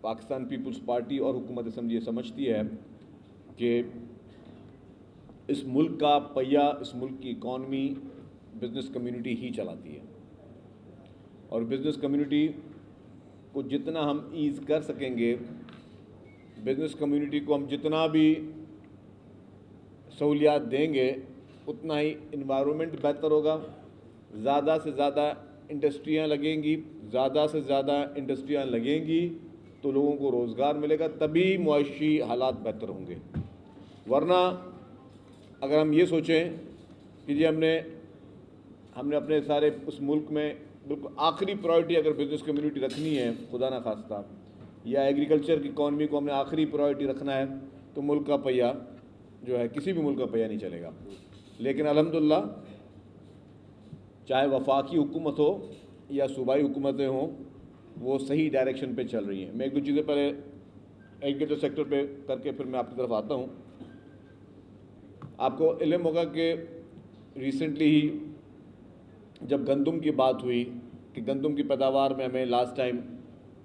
Pakistan peoples party और हुकूमत सिंध ये समझती है कि इस मुल्क का पहिया, इस मुल्क की इकॉनमी बिज़नेस कम्युनिटी ही चलाती है, और बिज़नेस कम्युनिटी को जितना हम ईज़ कर सकेंगे, बिज़नेस कम्युनिटी को हम जितना भी सहूलियात देंगे, उतना ही इन्वायरमेंट बेहतर होगा, ज़्यादा से ज़्यादा इंडस्ट्रियाँ लगेंगी, ज़्यादा से ज़्यादा इंडस्ट्रियाँ लगेंगी तो लोगों को रोज़गार मिलेगा, तभी मुआशी हालात बेहतर होंगे। वरना अगर हम ये सोचें कि जी हमने अपने सारे उस मुल्क में बिल्कुल आखिरी प्रायोरिटी अगर बिज़नेस कम्युनिटी रखनी है, खुदा ना खास्ता, या एग्रीकल्चर की इकॉनमी को हमने आखिरी प्रायोरिटी रखना है, तो मुल्क का पहिया जो है, किसी भी मुल्क का पहिया नहीं चलेगा। लेकिन अल्हम्दुलिल्लाह, चाहे वफाकी हुकूमत हो या सूबाई हुकूमतें हों, वो सही डायरेक्शन पे चल रही हैं। मैं एक दो चीज़ें पहले एग्रीकल्चर सेक्टर पे करके फिर मैं आपकी तरफ आता हूँ। आपको इल्म होगा कि रिसेंटली ही जब गंदम की बात हुई कि गंदम की पैदावार में हमें लास्ट टाइम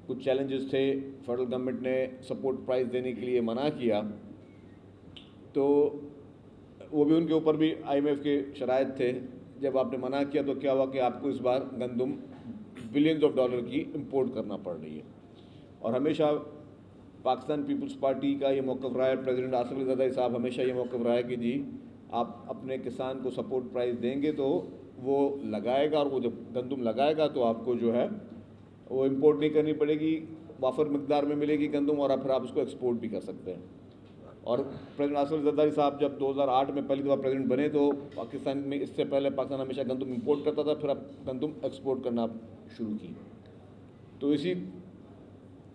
कुछ चैलेंजेस थे, फेडरल गवर्नमेंट ने सपोर्ट प्राइस देने के लिए मना किया, तो वो भी उनके ऊपर भी IMF के शराइत थे। जब आपने मना किया तो क्या हुआ कि आपको इस बार गंदम बिलियंस ऑफ डॉलर की इंपोर्ट करना पड़ रही है। और हमेशा पाकिस्तान पीपल्स पार्टी का ये मौक़िफ़ रहा है, प्रेसिडेंट आसिफ अली ज़रदारी साहब हमेशा ये मौक़िफ़ रहा है कि जी आप अपने किसान को सपोर्ट प्राइस देंगे तो वो लगाएगा, और वो जब गंदम लगाएगा तो आपको जो है वो इंपोर्ट नहीं करनी पड़ेगी, वाफर मकदार में मिलेगी गंदम, और फिर आप उसको एक्सपोर्ट भी कर सकते हैं। और प्रेसिडेंट आसिफ अली ज़रदारी साहब जब 2008 में पहली दफ़ा प्रेसिडेंट बने तो पाकिस्तान में, इससे पहले पाकिस्तान हमेशा गंदम इंपोर्ट करता था, फिर अब गंदम एक्सपोर्ट करना शुरू की। तो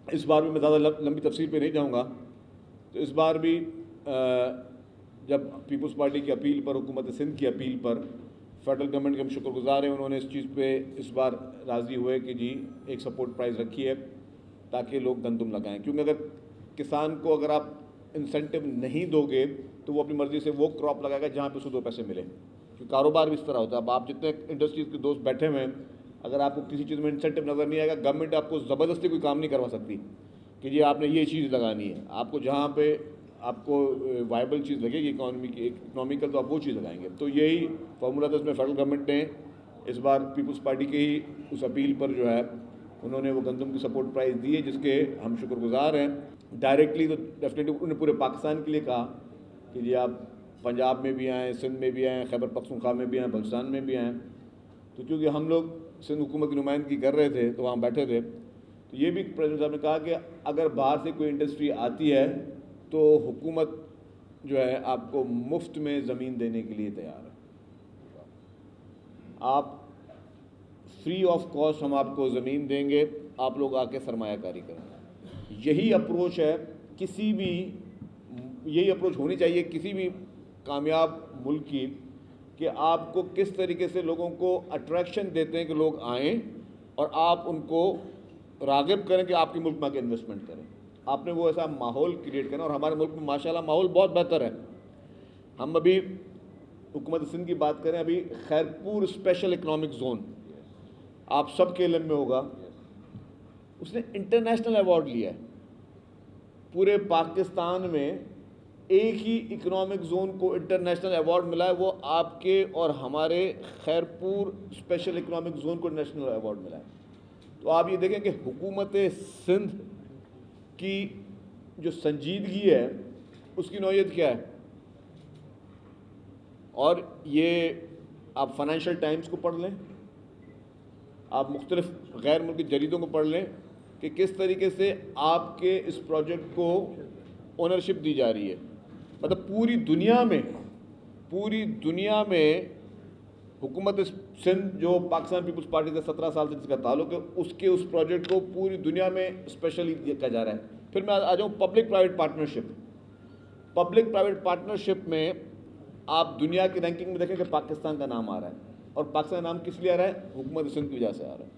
इस बार भी मैं ज़्यादा लंबी तफसील पे नहीं जाऊँगा। तो इस बार भी जब पीपल्स पार्टी की अपील पर, हुकूमत सिंध की अपील पर, फेडरल गवर्नमेंट के हम शुक्रगुज़ार हैं, उन्होंने इस चीज़ पे इस बार राज़ी हुए कि जी एक सपोर्ट प्राइस रखी है ताकि लोग गंदम लगाएं। क्योंकि अगर किसान को अगर आप इंसेंटिव नहीं दोगे तो वो अपनी मर्ज़ी से वो क्रॉप लगाएगा जहाँ पे उसको 2 पैसे मिले। क्योंकि कारोबार भी इस तरह होता है। अब आप जितने इंडस्ट्रीज़ के दोस्त बैठे हुए हैं, अगर आपको किसी चीज़ में इंसेंटिव नज़र नहीं आएगा, गवर्नमेंट आपको ज़बरदस्ती कोई काम नहीं करवा सकती कि जी आपने ये चीज़ लगानी है। आपको जहाँ पे आपको वायबल चीज़ लगेगी इकोनॉमिकल, तो आप वो चीज़ लगाएंगे। तो यही फार्मूला था। इसमें फेडरल गवर्नमेंट ने इस बार पीपल्स पार्टी के ही उस अपील पर जो है उन्होंने वो गंदम की सपोर्ट प्राइस दी है, जिसके हम शुक्रगुज़ार हैं। डायरेक्टली तो डेफिनेटली उन्होंने पूरे पाकिस्तान के लिए कहा कि जी आप पंजाब में भी आएँ, सिंध में भी आएँ, खैबर पख्तूनख्वा में भी आएँ, बलूचिस्तान में भी आएँ। तो क्योंकि हम लोग सिंध हुकूमत की नुमाइंदगी कर रहे थे तो वहाँ बैठे थे, तो ये भी प्रेसिडेंट साहब ने कहा कि अगर बाहर से कोई इंडस्ट्री आती है तो हुकूमत जो है आपको मुफ्त में ज़मीन देने के लिए तैयार है। आप फ्री ऑफ कॉस्ट हम आपको ज़मीन देंगे, आप लोग आके सरमायाकारी करें। यही अप्रोच है किसी भी, यही अप्रोच होनी चाहिए किसी भी कामयाब मुल्क की, कि आपको किस तरीके से लोगों को अट्रैक्शन देते हैं कि लोग आएँ और आप उनको राग़िब करें कि आपके मुल्क में आके इन्वेस्टमेंट करें। आपने वो ऐसा माहौल क्रिएट करना, और हमारे मुल्क में माशाल्लाह माहौल बहुत बेहतर है। हम अभी हुकूमत सिंध की बात करें, अभी खैरपुर स्पेशल इकनॉमिक ज़ोन आप सब के इल्म में होगा, उसने इंटरनेशनल अवार्ड लिया है। पूरे पाकिस्तान में एक ही इकनॉमिक ज़ोन को इंटरनेशनल अवार्ड मिला है, वो आपके और हमारे खैरपुर स्पेशल इकनॉमिक ज़ोन को नेशनल अवार्ड मिला है। तो आप ये देखें कि हुकूमत सिंध की जो संजीदगी है उसकी नौयत क्या है। और ये आप फाइनेंशियल टाइम्स को पढ़ लें, आप मुख्तलिफ गैर मुल्की जरीदों को पढ़ लें कि किस तरीके से आपके इस प्रोजेक्ट को ओनरशिप दी जा रही है। मतलब पूरी दुनिया में हुकूमत सिंध, जो पाकिस्तान पीपल्स पार्टी से 17 साल से जिसका ताल्लुक है, उसके उस प्रोजेक्ट को पूरी दुनिया में स्पेशली देखा जा रहा है। फिर मैं आ जाऊँ public private partnership. Public private partnership में आप दुनिया की रैंकिंग में देखें कि पाकिस्तान का नाम आ रहा है, और पाकिस्तान का नाम किस लिए आ रहा है? हुकूमत सिंध की वजह से आ रहा है।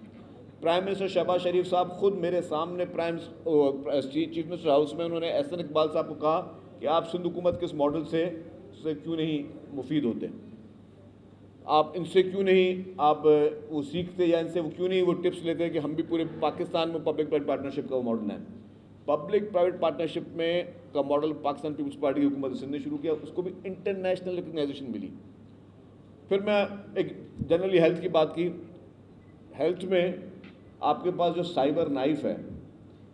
प्राइम मिनिस्टर शहबाज शरीफ साहब खुद मेरे सामने चीफ मिनिस्टर हाउस में उन्होंने एहसन इकबाल साहब को कहा कि आप सिंध हुकूमत के इस मॉडल से क्यों नहीं मुफीद होते, आप इनसे क्यों नहीं आप वो सीखते, या इनसे वो क्यों नहीं वो टिप्स लेते कि हम भी पूरे पाकिस्तान में पब्लिक प्राइवेट पार्टनरशिप का वो मॉडल है। पब्लिक प्राइवेट पार्टनरशिप में का मॉडल पाकिस्तान पीपल्स पार्टी की हुकूमत सिंध ने शुरू किया, उसको भी इंटरनेशनल रिकग्नाइजेशन मिली। फिर मैं एक जनरली हेल्थ की बात की। हेल्थ में आपके पास जो साइबर नाइफ है,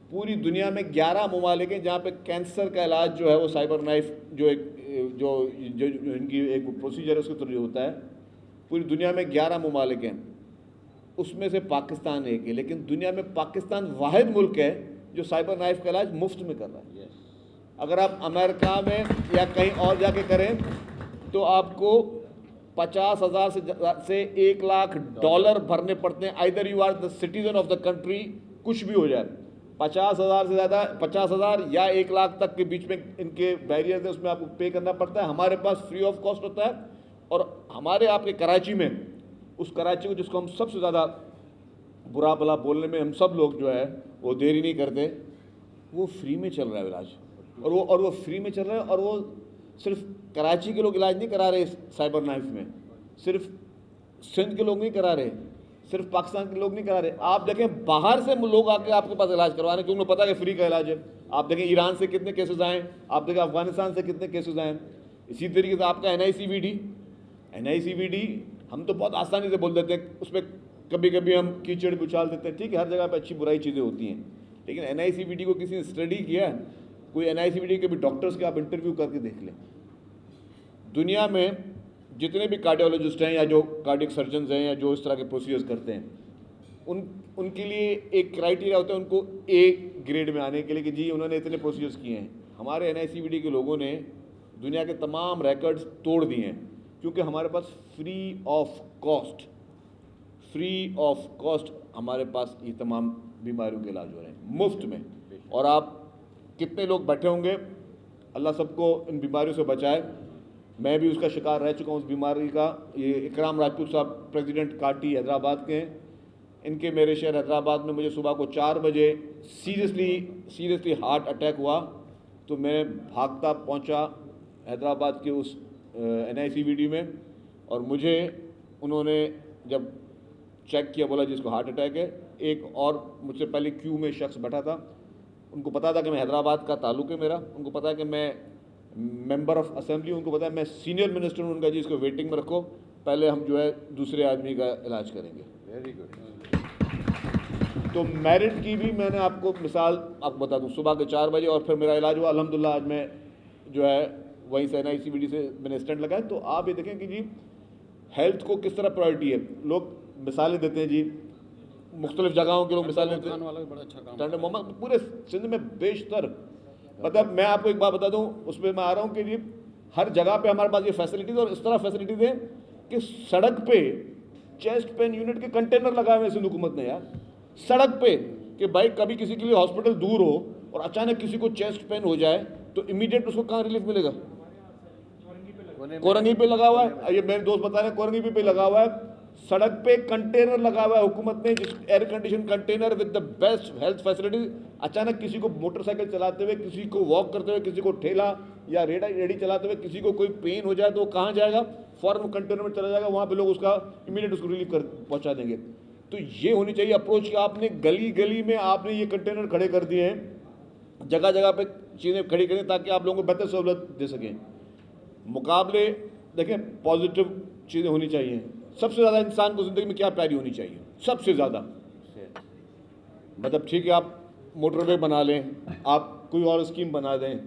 पूरी दुनिया में 11 ममालिक हैं जहाँ पे कैंसर का इलाज जो है वो साइबर नाइफ जो इनकी एक प्रोसीजर है उसके थ्रू होता है। पूरी दुनिया में 11 ममालिक हैं, उसमें से पाकिस्तान एक है, लेकिन दुनिया में पाकिस्तान वाहिद मुल्क है जो साइबर नाइफ का इलाज मुफ्त में कर रहा है। अगर आप अमेरिका में या कहीं और जाके करें तो आपको 50,000 से 1 लाख डॉलर भरने पड़ते हैं। Either you are the citizen of the country, कुछ भी हो जाए, 50,000 से ज़्यादा, 50,000 या 1 लाख तक के बीच में इनके बैरियर है, उसमें आपको पे करना पड़ता है। हमारे पास फ्री ऑफ कॉस्ट होता है। और हमारे आपके कराची में, उस कराची को जिसको हम सबसे ज़्यादा बुरा भला बोलने में हम सब लोग जो है वो देरी नहीं करते, वो फ्री में चल रहा है इलाज। और वो फ्री में चल रहा है। और वो सिर्फ कराची के लोग इलाज नहीं करा रहे साइबर नाइफ में, सिर्फ सिंध के लोग नहीं करा रहे, सिर्फ पाकिस्तान के लोग नहीं करा रहे। आप देखें बाहर से लोग आके आपके पास इलाज करवा रहे हैं क्योंकि उन्हें पता है कि फ्री का इलाज है। आप देखें ईरान से कितने केसेस आए, आप देखें अफगानिस्तान से कितने केसेस आए। इसी तरीके से आपका NICVD हम तो बहुत आसानी से बोल देते हैं, उसमें कभी कभी हम कीचड़ भी उछाल देते हैं, ठीक है, हर जगह पे अच्छी बुराई चीज़ें होती हैं, लेकिन NICVD को किसी ने स्टडी किया? कोई NICVD के भी डॉक्टर्स के आप इंटरव्यू करके देख लें। दुनिया में जितने भी कार्डियोलॉजिस्ट हैं या जो कार्डियक सर्जन्स हैं या जो इस तरह के प्रोसीजर्स करते हैं, उनके लिए एक क्राइटेरिया होता है उनको A ग्रेड में आने के लिए कि जी उन्होंने इतने प्रोसीजर्स किए हैं। हमारे NICVD के लोगों ने दुनिया के तमाम रिकॉर्ड्स तोड़ दिए हैं क्योंकि हमारे पास फ्री ऑफ कॉस्ट हमारे पास ये तमाम बीमारियों के इलाज हो रहे हैं मुफ्त में। और आप कितने लोग बैठे होंगे, अल्लाह सबको इन बीमारियों से बचाए। मैं भी उसका शिकार रह चुका हूँ उस बीमारी का। ये इकराम राजपूत साहब प्रेसिडेंट काटी हैदराबाद के हैं, इनके मेरे शहर हैदराबाद में मुझे सुबह को 4 बजे सीरियसली हार्ट अटैक हुआ तो मैं भागता पहुँचा हैदराबाद के उस NICVD में, और मुझे उन्होंने जब चेक किया बोला जिसको हार्ट अटैक है। एक और मुझसे पहले क्यू में शख्स बैठा था, उनको पता था कि मैं हैदराबाद का ताल्लुक़ है मेरा, उनको पता है कि मैं मेंबर ऑफ असेंबली, उनको पता है मैं सीनियर मिनिस्टर हूँ। उनका जी इसको वेटिंग में रखो, पहले हम जो है दूसरे आदमी का इलाज करेंगे। Very good. तो मेरिट की भी मैंने आपको मिसाल आपको बता दूँ, सुबह के 4 बजे और फिर मेरा इलाज हुआ अल्हम्दुलिल्लाह। आज मैं जो है वहीं से NICVD से मैंने स्टैंड लगाया। तो आप ये देखें कि जी हेल्थ को किस तरह प्रायोरिटी है। लोग मिसालें देते हैं जी, मुख्तलिफ जगहों के लोग मिसालें देते हैं। मोहम्मद पूरे सिंध में बेशतर, मतलब मैं आपको एक बात बता दूं, उसमें मैं आ रहा हूं कि जी हर जगह पे हमारे पास ये फैसिलिटीज़, और इस तरह फैसिलिटीज़ हैं कि सड़क पे चेस्ट पेन यूनिट के कंटेनर लगाए हुए सिंध हुकूमत ने यार, सड़क पे, कि भाई कभी किसी के लिए हॉस्पिटल दूर हो और अचानक किसी को चेस्ट पेन हो जाए तो इमीडिएट उसको कहाँ रिलीफ मिलेगा? कोरंगी पे लगा हुआ है। ये मेरे दोस्त बता रहे हैं कोरंगी पे लगा हुआ है, सड़क पे कंटेनर लगा हुआ है हुकूमत ने, जिस air condition container with the best health facilities. अचानक किसी को मोटरसाइकिल चलाते हुए, किसी को वॉक करते हुए, किसी को ठेला या रेडी चलाते हुए किसी को कोई पेन हो जाए तो वो कहाँ जाएगा? फौरन कंटेनर में चला जाएगा, वहाँ पे लोग उसका इमीडिएट उसको रिलीफ कर पहुँचा देंगे। तो ये होनी चाहिए अप्रोच कि आपने गली गली में आपने ये कंटेनर खड़े कर दिए हैं, जगह जगह पे चीज़ें खड़ी करें ताकि आप लोगों को बेहतर सहूलत दे सकें। मुकाबले देखें, पॉजिटिव चीज़ें होनी चाहिए। सबसे ज़्यादा इंसान को ज़िंदगी में क्या प्यारी होनी चाहिए? सबसे ज़्यादा, मतलब ठीक है आप मोटरवे बना लें, आप कोई और स्कीम बना दें,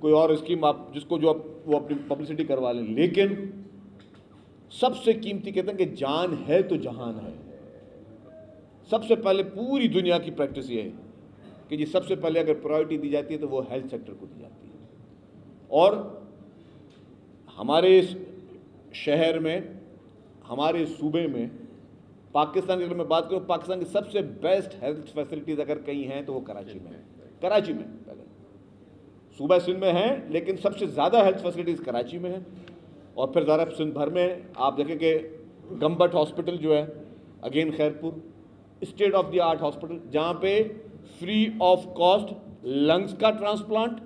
कोई और स्कीम आप जिसको जो आप वो अपनी पब्लिसिटी करवा लें, लेकिन सबसे कीमती कहते हैं कि जान है तो जहान है। सबसे पहले पूरी दुनिया की प्रैक्टिस ये है कि जी सबसे पहले अगर प्रायोरिटी दी जाती है तो वो हेल्थ सेक्टर को दी जाती है। और हमारे इस शहर में, हमारे सूबे में, पाकिस्तान की अगर मैं बात करूँ, पाकिस्तान की सबसे बेस्ट हेल्थ फैसिलिटीज़ अगर कहीं हैं तो वो कराची में है। कराची में पहले, सूबा सिंध में है लेकिन सबसे ज़्यादा हेल्थ फैसिलिटीज़ कराची में है। और फिर ज़रा सिंध भर में आप देखें कि गम्बट हॉस्पिटल जो है, again Khairpur, state of the art hospital, जहाँ पे फ्री ऑफ कॉस्ट लंग्स का transplant,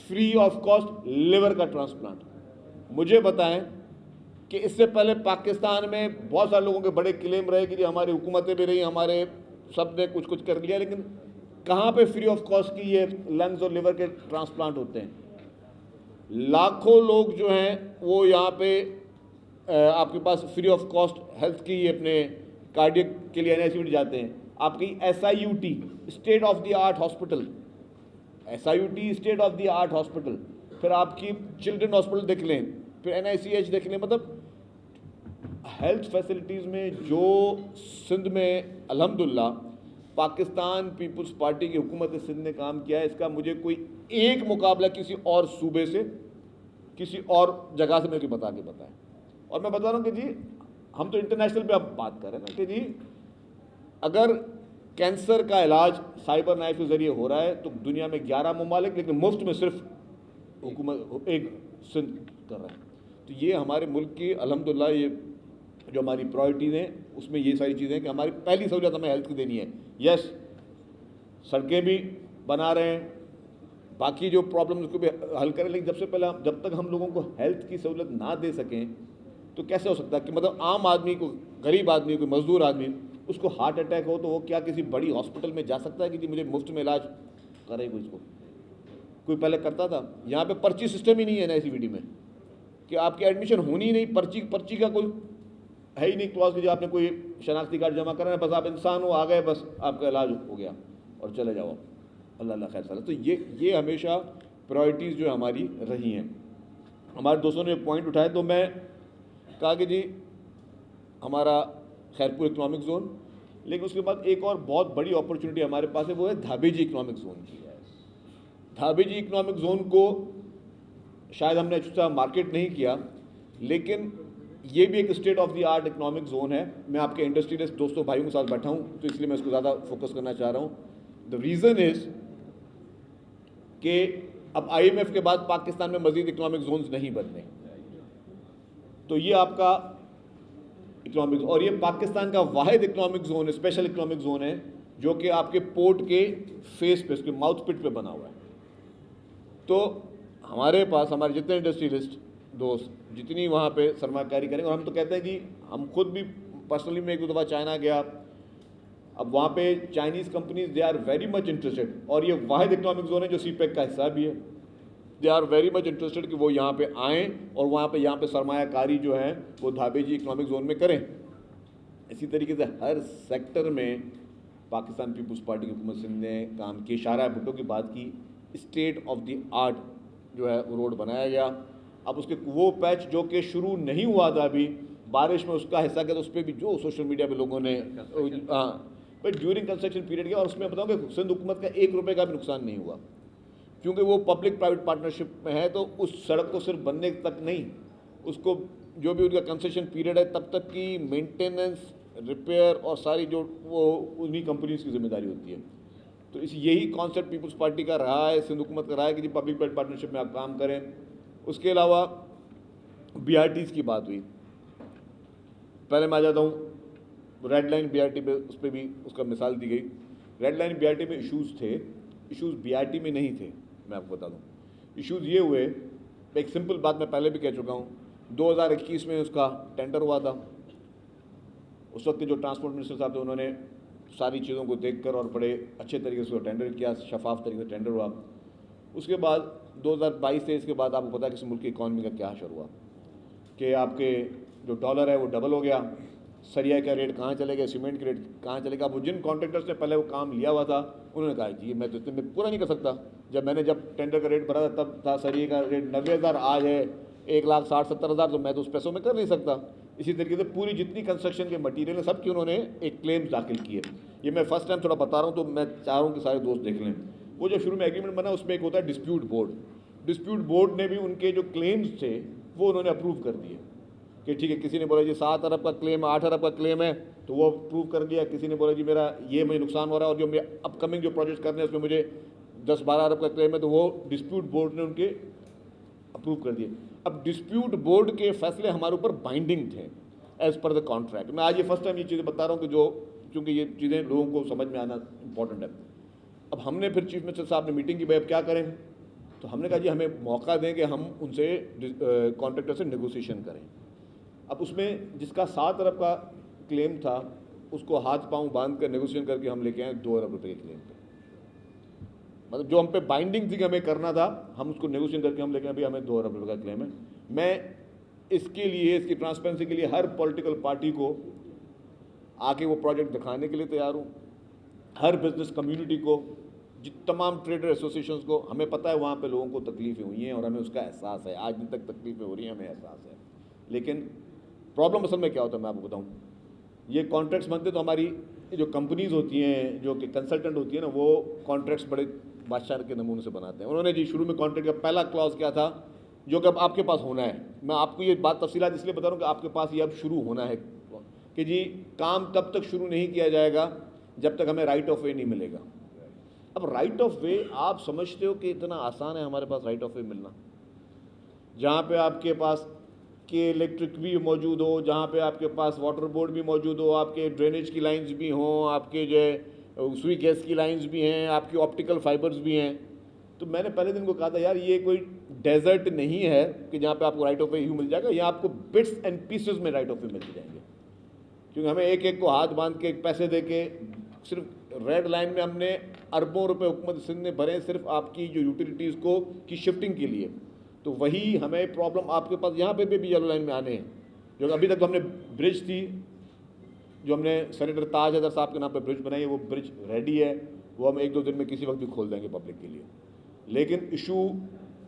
free of cost liver का ट्रांसप्लांट। मुझे बताएं कि इससे पहले पाकिस्तान में बहुत सारे लोगों के बड़े क्लेम रहे कि जी हमारी हुकूमतें भी रही, हमारे सब ने कुछ कुछ कर लिया, लेकिन कहाँ पे फ्री ऑफ कॉस्ट की ये लंग्स और लिवर के ट्रांसप्लांट होते हैं? लाखों लोग जो हैं वो यहाँ पे आपके पास फ्री ऑफ कॉस्ट हेल्थ की अपने कार्डियक के लिए एनआईसीयू जाते हैं। आपकी SIUT state of the art hospital, SIUT state of the art hospital, फिर आपकी चिल्ड्रन हॉस्पिटल देख लें, फिर NICH देख लें। मतलब हेल्थ फैसिलिटीज़ में जो सिंध में अल्हम्दुलिल्लाह पाकिस्तान पीपल्स पार्टी की हुकूमत सिंध ने काम किया है, इसका मुझे कोई एक मुकाबला किसी और सूबे से, किसी और जगह से मेरे को बता के बताएं। और मैं बता रहा हूँ कि जी हम तो इंटरनेशनल पे अब बात कर रहे हैं ना कि जी अगर कैंसर का इलाज साइबर नाइफ के ज़रिए हो रहा है तो दुनिया में 11 ममालिक, लेकिन मुफ्त में सिर्फ हुकूमत एक सिंध कर रहा है। तो ये हमारे मुल्क की अल्हम्दुलिल्लाह ये जो हमारी प्रायोरिटीज़ हैं उसमें ये सारी चीज़ें हैं कि हमारी पहली सहूलियत हमें हेल्थ की देनी है। यस, सड़कें भी बना रहे हैं, बाकी जो प्रॉब्लम उसको भी हल करें, लेकिन जब तक हम लोगों को हेल्थ की सहूलत ना दे सकें तो कैसे हो सकता है कि मतलब आम आदमी को, गरीब आदमी को, मजदूर आदमी, उसको हार्ट अटैक हो तो वो क्या किसी बड़ी हॉस्पिटल में जा सकता है कि जी मुझे मुफ्त में इलाज करेगा? इसको कोई पहले करता था? यहाँ पे पर्ची सिस्टम ही नहीं है NICVD में कि आपकी एडमिशन होनी ही नहीं, पर्ची का कोई है ही नहीं क्लॉज कि आपने कोई शनाख्ती कार्ड जमा करना है, बस आप इंसान हो, आ गए, बस आपका इलाज हो गया और चले जाओ, अल्लाह खैर साल। तो ये हमेशा प्रायोरिटीज़ जो हमारी रही हैं। हमारे दोस्तों ने पॉइंट उठाए तो मैं कहा कि जी हमारा खैरपुर इकनॉमिक जोन, लेकिन उसके बाद एक और बहुत बड़ी अपॉर्चुनिटी हमारे पास है, वो है धाबेजी इकनॉमिक जोन की है। धाबेजी इकनॉमिक जोन को शायद हमने अच्छा मार्केट नहीं किया, लेकिन ये भी एक state of the art economic zone है। मैं आपके इंडस्ट्रियलिस्ट दोस्तों भाइयों के साथ बैठा हूँ तो इसलिए मैं इसको ज़्यादा फोकस करना चाह रहा हूँ। द रीज़न इज़ कि अब IMF के बाद पाकिस्तान में मज़ीद इकनॉमिक जोन्स नहीं बनने, तो ये आपका इकनॉमिक, और ये पाकिस्तान का वाहिद इकनॉमिक जोन है, स्पेशल इकनॉमिक जोन है, जो कि आपके पोर्ट के फेस पे, उसके माउथ पिट पे बना हुआ है। तो हमारे पास हमारे जितने इंडस्ट्रियलिस्ट दोस्त जितनी वहाँ पे सरमाकारी करेंगे, और हम तो कहते हैं कि हम खुद भी पर्सनली मैं एक दो दफ़ा चाइना गया, अब वहाँ पे Chinese companies they are very much interested, और ये वाहिद इकनॉमिक जोन है जो CPEC का हिस्सा भी है। They are very much interested कि वो यहाँ पे आएँ और यहाँ पे सरमायाकारी जो है वो धाबेजी इकनॉमिक जोन में करें। इसी तरीके से हर सेक्टर में पाकिस्तान पीपल्स पार्टी की हुकूमत सिंध ने काम किया। शाहरा भुट्टो की बात की, स्टेट ऑफ द आर्ट जो है वो रोड बनाया गया। अब उसके वो पैच जो कि शुरू नहीं हुआ था अभी, बारिश में उसका हिस्सा क्या, तो उस पर भी जो सोशल मीडिया पे लोगों ने बट ड्यूरिंग कंस्ट्रक्शन पीरियड गया, और उसमें बताऊँ कि सिंध हुकूमत का 1 रुपये का भी नुकसान नहीं हुआ, क्योंकि वो पब्लिक प्राइवेट पार्टनरशिप में है। तो उस सड़क को सिर्फ बनने तक नहीं, उसको जो भी उनका कंसेशन पीरियड है तब तक की मेंटेनेंस, रिपेयर और सारी जो वो उन्हीं कंपनीज की जिम्मेदारी होती है। तो यही कॉन्सेप्ट पीपल्स पार्टी का रहा है, सिंध हुकूमत का रहा है कि जी पब्लिक प्राइवेट पार्टनरशिप में आप काम करें। उसके अलावा BRTs की बात हुई, पहले मैं आ जाता हूँ रेड लाइन BRT पे, उस पर भी उसका मिसाल दी गई। रेड लाइन BRT में इश्यूज़ थे, इश्यूज़ BRT में नहीं थे। मैं आपको बता दूँ इश्यूज़ ये हुए, एक सिंपल बात मैं पहले भी कह चुका हूँ, 2021 में उसका टेंडर हुआ था। उस वक्त जो ट्रांसपोर्ट मिनिस्टर साहब थे उन्होंने सारी चीज़ों को देखकर और बड़े अच्छे तरीके से टेंडर किया, शफाफ तरीके से टेंडर हुआ। उसके बाद 2022-23 के बाद आपको पता है कि इस मुल्क की इकॉनमी का क्या असर हुआ कि आपके जो डॉलर है वो डबल हो गया, सरिया का रेट कहाँ चले गया, सीमेंट का रेट कहाँ चलेगा। वो जिन कॉन्ट्रैक्टर्स ने पहले वो काम लिया हुआ था उन्होंने कहा जी मैं तो इतने में पूरा नहीं कर सकता। जब टेंडर का रेट भरा था तब था सरिया का रेट 90,000, आज है 1,60,70,000, तो मैं तो उस पैसों में कर नहीं सकता। इसी तरीके से पूरी जितनी कंस्ट्रक्शन के मटीरियल है सब की उन्होंने एक क्लेम्स दाखिल किए। ये मैं फर्स्ट टाइम थोड़ा बता रहा हूँ तो मैं चाह रहा हूँ कि सारे दोस्त देख लें। वो जो शुरू में एग्रीमेंट बना उसमें एक होता है डिस्प्यूट बोर्ड, डिस्प्यूट बोर्ड ने भी उनके जो क्लेम्स थे वो उन्होंने अप्रूव कर दिए कि ठीक है, किसी ने बोला जी 7 अरब का क्लेम, 8 अरब का क्लेम है तो वो अप्रूव कर दिया। किसी ने बोला जी मेरा ये मुझे नुकसान हो रहा है और जो मैं अपकमिंग जो प्रोजेक्ट करने हैं उसमें मुझे 10-12 अरब का क्लेम है, तो वो डिस्प्यूट बोर्ड ने उनके अप्रूव कर दिए। अब डिस्प्यूट बोर्ड के फैसले हमारे ऊपर बाइंडिंग थे एज पर द कॉन्ट्रैक्ट। मैं आज ये फर्स्ट टाइम ये चीज़ें बता रहा हूँ कि जो चूँकि ये चीज़ें लोगों को समझ में आना इंपॉर्टेंट है। अब हमने फिर चीफ मिनिस्टर साहब ने मीटिंग की, भाई अब क्या करें, तो हमने कहा जी हमें मौका दें कि हम उनसे कॉन्ट्रैक्टर से नेगोशिएशन करें। अब उसमें जिसका 7 अरब का क्लेम था उसको हाथ पांव बांध कर नेगोशिएशन करके हम लेके आए 2 अरब रुपये के क्लेम पे। मतलब जो हम पे बाइंडिंग थी कि हमें करना था, हम उसको नेगोशिएट करके हम लेके अभी हमें 2 अरब रुपये का क्लेम है। मैं इसके लिए, इसकी ट्रांसपेरेंसी के लिए हर पॉलिटिकल पार्टी को आके वो प्रोजेक्ट दिखाने के लिए तैयार हूँ, हर बिजनेस कम्युनिटी को, तमाम ट्रेडर एसोसिएशंस को। हमें पता है वहाँ पे लोगों को तकलीफ़ें हुई हैं और हमें उसका एहसास है, आज दिन तक तकलीफ़ें हो रही हैं, हमें एहसास है। लेकिन प्रॉब्लम असल में क्या होता है मैं आपको बताऊँ, ये कॉन्ट्रैक्ट्स बनते तो हमारी जो कंपनीज़ होती हैं, जो कि कंसल्टेंट होती है ना, वो कॉन्ट्रैक्ट्स बड़े बादशाह के नमूने से बनाते हैं। उन्होंने जी शुरू में कॉन्ट्रैक्ट का पहला क्लॉज क्या था, जो कि अब आपके पास होना है। मैं आपको ये बात तफसीलात इसलिए बता रहा हूँ कि आपके पास ये अब शुरू होना है कि जी काम तब तक शुरू नहीं किया जाएगा जब तक हमें राइट ऑफ वे नहीं मिलेगा। अब राइट ऑफ वे आप समझते हो कि इतना आसान है हमारे पास राइट ऑफ वे मिलना, जहाँ पे आपके पास के इलेक्ट्रिक भी मौजूद हो, जहाँ पे आपके पास वाटर बोर्ड भी मौजूद हो, आपके ड्रेनेज की लाइंस भी हों, आपके जो सुई गैस की लाइंस भी हैं, आपकी ऑप्टिकल फाइबर्स भी हैं। तो मैंने पहले दिन को कहा था यार ये कोई डेजर्ट नहीं है कि जहाँ पे आपको राइट ऑफ वे यूँ मिल जाएगा, यहाँ आपको बिट्स एंड पीसेस में राइट ऑफ वे मिल जाएंगे। क्योंकि हमें एक एक को हाथ बांध के पैसे दे के, सिर्फ रेड लाइन में हमने अरबों रुपए हुकूमत सिंध ने भरे सिर्फ आपकी जो यूटिलिटीज़ को की शिफ्टिंग के लिए। तो वही हमें प्रॉब्लम आपके पास यहाँ पे भी येलो लाइन में आने हैं। जो अभी तक तो हमने ब्रिज थी, जो हमने सेनेटर ताज हैदर साहब के नाम पे ब्रिज बनाई है, वो ब्रिज रेडी है, वो हम 1-2 दिन में किसी वक्त भी खोल देंगे पब्लिक के लिए। लेकिन इशू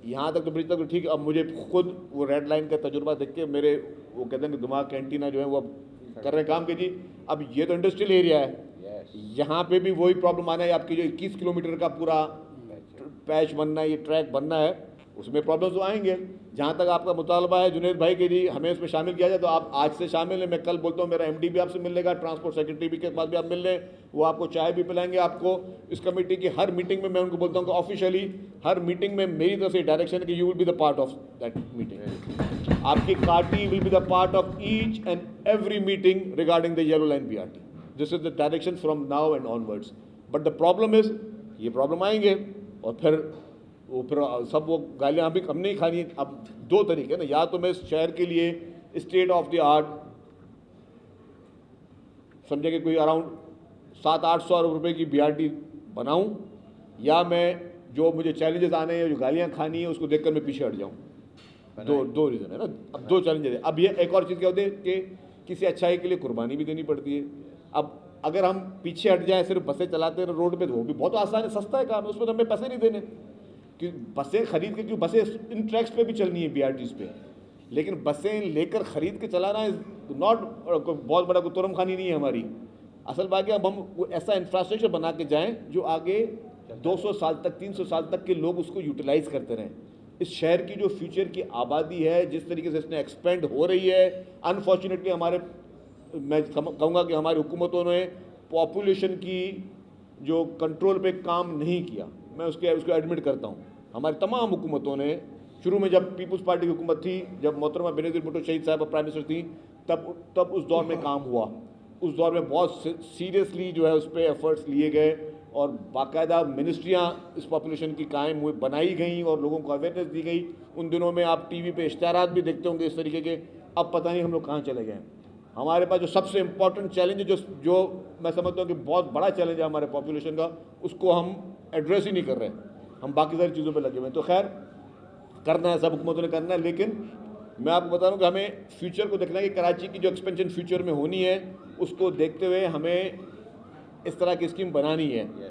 यहाँ तक तो ब्रिज तक तो ठीक है। अब मुझे खुद वो रेड लाइन का तजुर्बा देख के मेरे वो कहते हैं कि दिमाग का एंटीना जो है वो अब कर रहे हैं काम के जी। अब ये तो इंडस्ट्रियल एरिया है, यहाँ पे भी वही प्रॉब्लम आना है। आपकी जो 21 किलोमीटर का पूरा पैच बनना है, ये ट्रैक बनना है, उसमें प्रॉब्लम्स तो आएंगे। जहाँ तक आपका मुतालबा है जुनैद भाई के जी हमें उसमें शामिल किया जाए, तो आप आज से शामिल हैं। मैं कल बोलता हूँ मेरा एमडी भी आपसे मिल लेगा, ट्रांसपोर्ट सेक्रेटरी भी के पास भी आप मिल लें, वो आपको चाय भी पिलाएंगे। आपको इस कमेटी की हर मीटिंग में मैं उनको बोलता हूँ कि ऑफिशियली हर मीटिंग में मेरी तरफ से डायरेक्शन है कि you will be the part of that meeting. आपकी party will be the part of each and every meeting regarding the yellow line BRT. This is the direction from now and onwards. But the problem is, ये problem आएंगे और फिर सब वो गालियाँ अभी हम नहीं खानी। अब 2 तरीके ना, या तो मैं इस शहर के लिए स्टेट ऑफ द आर्ट समझे कि कोई अराउंड 700-800 रुपये की बीआरटी बनाऊं, या मैं जो मुझे चैलेंजेस आने हैं, जो गालियाँ खानी है, उसको देखकर मैं पीछे हट जाऊं। दो रीज़न है ना, अब 2 चैलेंजेस है। अब ये एक और चीज़ क्या होती है कि किसी अच्छाई के लिए कुर्बानी भी देनी पड़ती है। अब अगर हम पीछे हट जाएँ, सिर्फ बसें चलाते रहे रोड पे, तो वो भी बहुत आसान है, सस्ता है काम है, उसमें तो हमें पैसे नहीं देने कि बसें खरीद के, क्यों बसें इन ट्रैक्स पे भी चलनी है बीआरटीज़ पे। लेकिन बसें लेकर ख़रीद के चलाना इज़ नॉट बहुत बड़ा कोई तुरम खानी नहीं है हमारी। असल बात है अब हम वो ऐसा इंफ्रास्ट्रक्चर बना के जाएं जो आगे 200 साल तक, 300 साल तक के लोग उसको यूटिलाइज़ करते रहें। इस शहर की जो फ्यूचर की आबादी है, जिस तरीके से इसने एक्सपेंड हो रही है, अनफॉर्चुनेटली हमारे, मैं कहूँगा कि हमारी हुकूमतों ने पॉपुलेशन की जो कंट्रोल पे काम नहीं किया। मैं उसको एडमिट करता हूँ। हमारी तमाम हुकूमतों ने, शुरू में जब पीपल्स पार्टी की हुकूमत थी, जब मोहतरमा बेनज़ीर भुट्टो शहीद साहब प्राइम मिनिस्टर थी, तब उस दौर में काम हुआ। उस दौर में बहुत सीरियसली जो है उस पर एफर्ट्स लिए गए और बाकायदा मिनिस्ट्रियाँ इस पॉपुलेशन की कायम हुई, बनाई गई और लोगों को अवेयरनेस दी गई। उन दिनों में आप टीवी पे इश्तिहारात भी देखते होंगे इस तरीके के। अब पता नहीं हम लोग कहाँ चले गए। हमारे पास जो सबसे इम्पॉर्टेंट चैलेंज है, जो मैं समझता हूँ कि बहुत बड़ा चैलेंज है हमारे पॉपुलेशन का, उसको हम एड्रेस ही नहीं कर रहे हैं। हम बाकी सारी चीज़ों पे लगे हुए हैं। तो खैर करना है, सब हुकूमतों ने करना है। लेकिन मैं आपको बता रहा हूँ कि हमें फ्यूचर को देखना है कि कराची की जो एक्सपेंशन फ्यूचर में होनी है, उसको देखते हुए हमें इस तरह की स्कीम बनानी है।